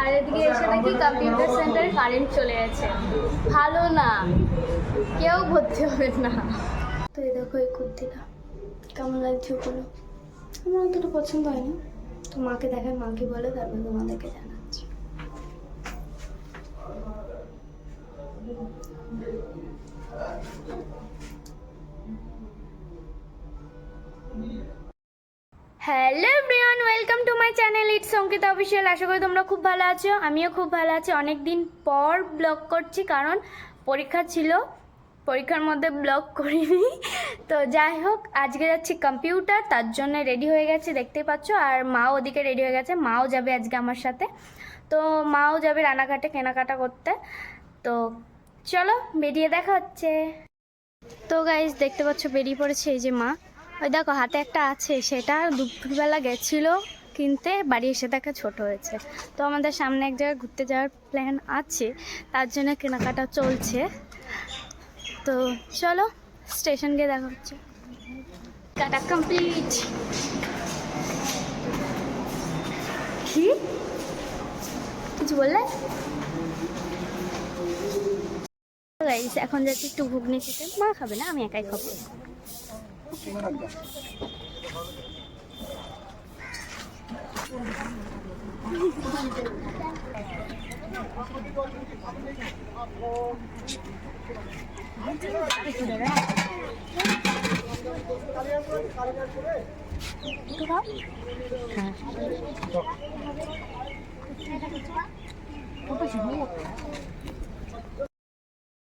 আর এদিকে এসে দেখি কম্পিউটার সেন্টারে কারেন্ট চলে গেছে। ভালো না, কেউ ভর্তি হবে না। তো এই দেখো এই কুর্তিটা কেমন লাগছে ওগুলো, আমার অতটা পছন্দ হয়নি। তো মাকে দেখায়, মাকে বলে, তারপর তোমাদেরকে জানাচ্ছি। Hello everyone, welcome to my channel it's Ankita official. আশা করি তোমরা খুব ভালো আছো, আমিও খুব ভালো আছি। অনেক দিন পর ব্লগ করছি, কারণ পরীক্ষা ছিল, পরীক্ষার মধ্যে ব্লগ করিনি। তো যাই হোক, আজকে যাচ্ছি কম্পিউটার, তার জন্য রেডি হয়ে গেছে, দেখতেই পাচ্ছ। আর মাও ওদিকে রেডি হয়ে গেছে, মাও যাবে আজকে আমার সাথে। তো মাও যাবে রানাঘাটে কেনাকাটা করতে। তো চলো বেরিয়ে দেখা হচ্ছে। তো গাইজ দেখতে পাচ্ছ বেরিয়ে পড়েছে এই যে মা। ওই দেখো হাতে একটা আছে, সেটা দুপুরবেলা গেছিলো কিনতে, বাড়ি এসে দেখা ছোট হয়েছে। তো আমাদের সামনে এক জায়গায় ঘুরতে যাওয়ার প্ল্যান আছে, তার জন্য কেনাকাটা চলছে। তো চলো স্টেশন গিয়ে দেখা হচ্ছে। কাটা কমপ্লিট। কি কিছু বললে? গাইস এখন যাচ্ছি একটু ঘুগনি খেতে। মা খাবে না, আমি একাই খাবো।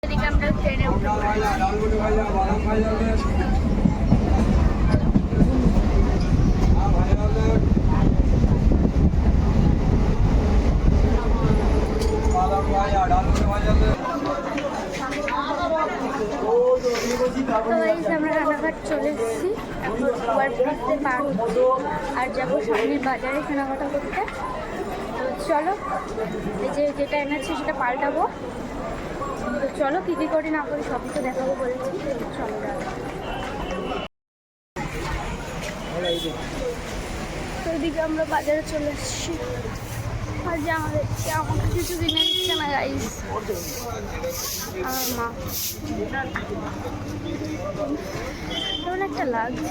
এদিকে আমরা ট্রেনে উঠে আমরা রানাঘাট চলে এসেছি। এখন ওভারব্রিজে পার হচ্ছি আর যাবো সামনের বাজারে কেনাকাটা করতে। তো চলো, এই যে যেটা এনেছি সেটা পাল্টাবো। তো চলো কী কী করি না করি সবই তো দেখাবো বলেছি। চলো তো এদিকে আমরা বাজারে চলে এসেছি। আর যে আমাদের আমাকে কিছু কিনে দিচ্ছে না গাইস, আমার মা। কেমন একটা লাগছে।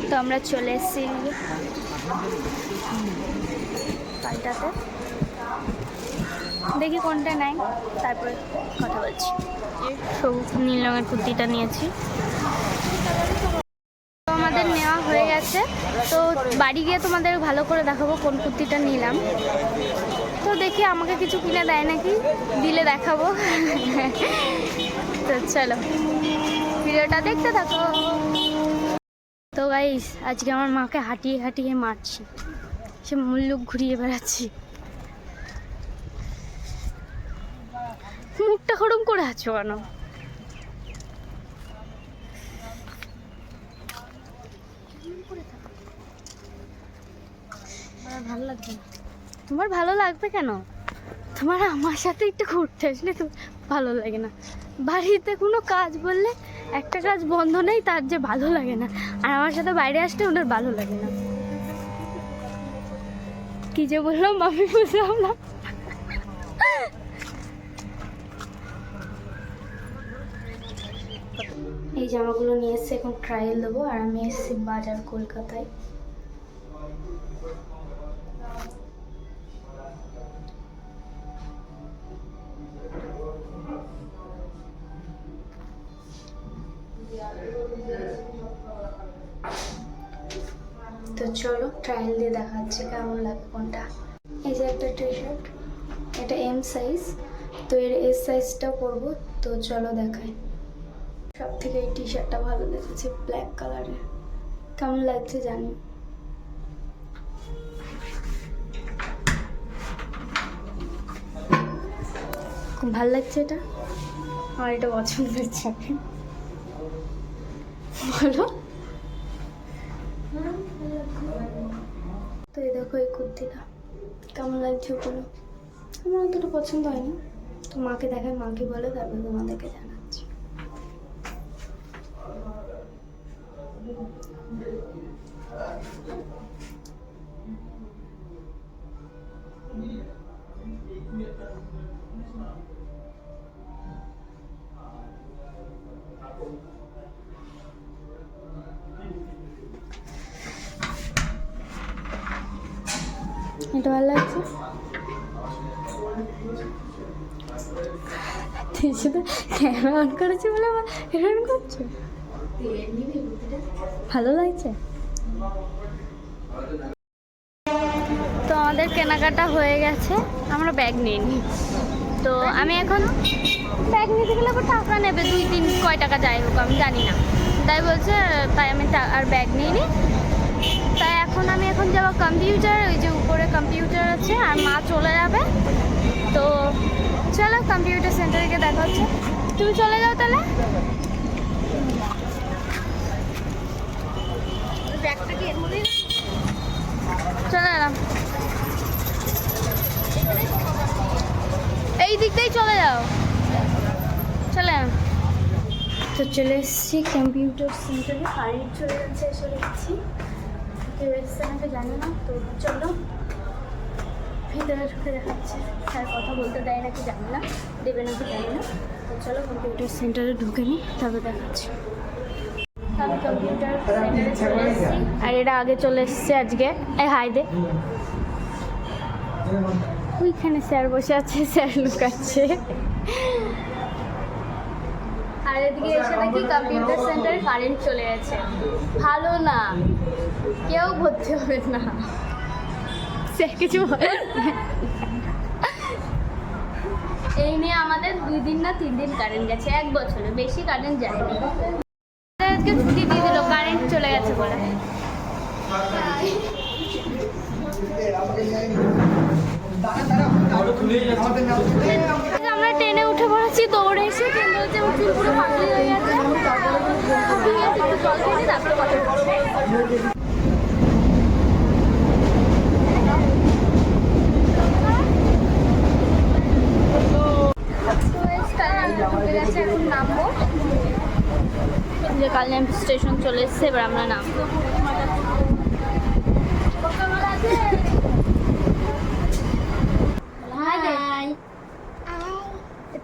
তো আমরা চলে এসেছি পাল্টাতে, দেখি কোনটা নেয়, তারপর কথা বলছি। সবুজ নীল রঙের কুর্তিটা নিয়েছি। আমাদের নেওয়া হয়ে গেছে, তো বাড়ি গিয়ে তোমাদের ভালো করে দেখাবো কোন কুর্তিটা নিলাম। তো দেখি আমাকে কিছু কিনে দেয় নাকি, দিলে দেখাবো। তো চলো ভিডিওটা দেখতে থাকো। তো গাইস আজকে আমার মাকে হাঁটিয়ে হাঁটিয়ে মারছি, সে মুল্লুক ঘুরিয়ে বেড়াচ্ছি। মুখটা হরম করে আছো কেন? ভালো লাগবে না? তোমার ভালো লাগবে কেন? তোমার আমার সাথে একটু ঘুরতে আসলে তো ভালো লাগে না? বাড়িতে কোনো কাজ বললে একটা কাজ বন্ধ নেই, তার যে ভালো লাগে না। আর আমার সাথে বাইরে আসলে ওনার ভালো লাগে না। কি যে বললাম আমি বুঝলাম না। এই জামাগুলো নিয়ে এসে এখন ট্রায়াল দেবো। আর আমি এসেছি বাজার কলকাতায়। তো চলো ট্রায়াল দিয়ে দেখাচ্ছি কেমন লাগে কোনটা। এই যে একটা টি শার্ট, এটা এম সাইজ, তো এর এস সাইজটা পরবো। তো চলো দেখাই। সব থেকে এই টি শার্টটা ভালো লেগেছে, ব্ল্যাক কালারের। কেমন লাগছে জানি। খুব ভালো লাগছে এটা, আমার এটা পছন্দ হচ্ছে। বলো। তো এই দেখো এই কুর্তিটা কেমন লাগছে ওগুলো, আমার অতটা পছন্দ হয়নি। তো মাকে দেখায়, মাকে বলে, তারপর তোমাদেরকে জানাচ্ছি। এটা ভালো লাগছে। তুই শুধু ক্যামেরা অন করেছি বলে আমার এরকম করছো। ভালো লাগছে। তো আমাদের কেনাকাটা হয়ে গেছে, আমরা ব্যাগ নিইনি। তো আমি এখন ব্যাগ নিতে গেলে আবার টাকা নেবে 2-3 কয় টাকা যাই হোক আমি জানি না, তাই বলছে, তাই আমি আর ব্যাগ নিইনি। তাই আমি এখন যাবো কম্পিউটার, ওই যে উপরে কম্পিউটার আছে, আর মা চলে যাবে। তো চলো কম্পিউটার সেন্টারে গিয়ে দেখা হচ্ছে। তুমি চলে যাও তাহলে। ব্যাগটা কি এর মধ্যেই চলে এলাম, এই দিকটাই চলে যাও, চলে এলাম। তো চলে এসেছি কম্পিউটার সেন্টারে, কারেন্ট চলে যাচ্ছে, এসে গেছি। কেউ এসছে নাকি জানি না, তো চলো ভিতরে ঢুকে দেখাচ্ছে। স্যার কথা বলতে দেয় নাকি জানি না, দেবে নাকি জানি না। তো চলো কম্পিউটার সেন্টারে ঢুকে নিই, তবে দেখাচ্ছি। আমি কম্পিউটার সেন্টারে চলে এসেছি, আর এরা আগে চলে এসছে আজকে। হাই দে, ওইখানে স্যার বসে আছে, স্যার লুকাচ্ছে। আর এদিকে এসে দেখি কম্পিউটার সেন্টারে কারেন্ট চলে গেছে। ভালো না, কেউ ভর্তি হবে না, স্যার কিছু বলে। এই নিয়ে আমাদের 2 দিন না 3 দিন কারেন্ট গেছে, 1 বছরে বেশি কারেন্ট যায়নি। আজকে ছুটি দিয়ে দিল, কারেন্ট চলে গেছে বলে। আমরা ট্রেনে উঠে পড়েছি, দৌড়ে এসে ট্রেনে হচ্ছে আমার চুল পুরো পাতলি হয়ে গেছে। ঠিক আছে, একটু জল খেয়ে তারপরে কথা বলছি। এখন নামবো, যে কালনাম স্টেশন চলে এসছে, এবার আমরা নামবো।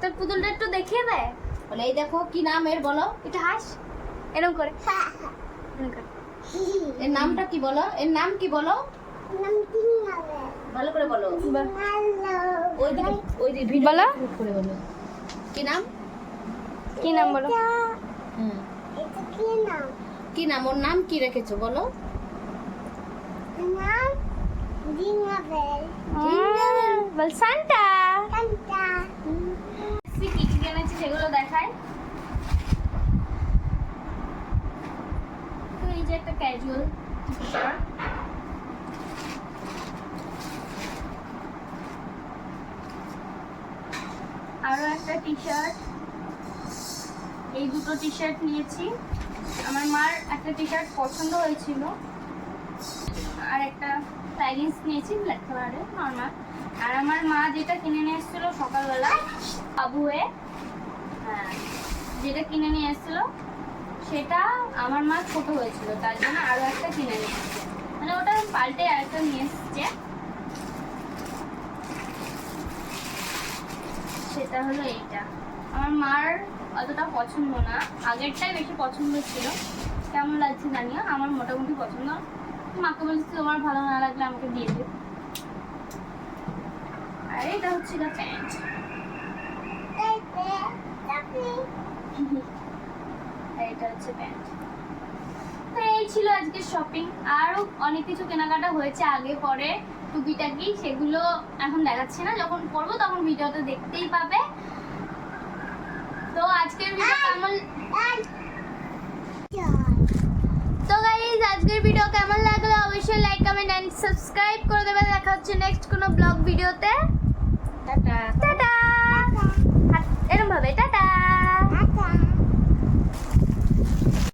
তোর পুতুলটা একটু দেখিয়ে দেয়, বলে এই দেখো কি নাম এর, বলো এটা হাস এরকম করে। এর নামটা কি বলো, এর নাম কি বলো, ভালো করে বলো, ওই দিকে বলো কি নাম, কি নাম বলো, কি নাম, ওর নাম কি রেখেছো বলো। বল সান্টা। কি কি এনেছি সেগুলো দেখাই। তো এই যে একটা ক্যাজুয়াল টি-শার্ট, আরো একটা টি-শার্ট, এই দুটো টি-শার্ট নিয়েছি। আমার মার একটা টি-শার্ট পছন্দ হয়েছিল, আর একটা প্যাগিংস নিয়েছি ব্ল্যাক কালারের নর্মাল। আর আমার মা যেটা কিনে নিয়ে এসেছিলো সকালবেলা বাবু হয়ে, হ্যাঁ যেটা কিনে নিয়ে এসেছিলো সেটা আমার মা ছোট হয়েছিল, তার জন্য আরো একটা কিনে নিয়ে এসেছে, মানে ওটা পাল্টে আরেকটা নিয়ে এসছে। সেটা হলো এইটা। আমার মার অতটা পছন্দ না, আগেরটাই বেশি পছন্দ ছিল। কেমন লাগছে জানিও, আমার মোটামুটি পছন্দ। মাকে বলছি তোমার ভালো না লাগলে আমাকে দিয়ে দিও। আর এটা হচ্ছিল প্যান্ট। এটা হচ্ছে প্যান্ট। তো এই ছিল আজকে শপিং। আরো অনেক কিছু কেনাকাটা হয়েছে আগে পরে টুকিটাকি, সেগুলো এখন দেখাচ্ছি না, যখন করবো তখন ভিডিওতে দেখতেই পাবে। তো আজকের ভিডিও কেমন, তো গাইস আজকের ভিডিও কেমন লাগলো অবশ্যই লাইক কমেন্ট এন্ড সাবস্ক্রাইব করে দেবে। দেখা হচ্ছে নেক্সট কোনো ব্লগ ভিডিওতে। Tata tata.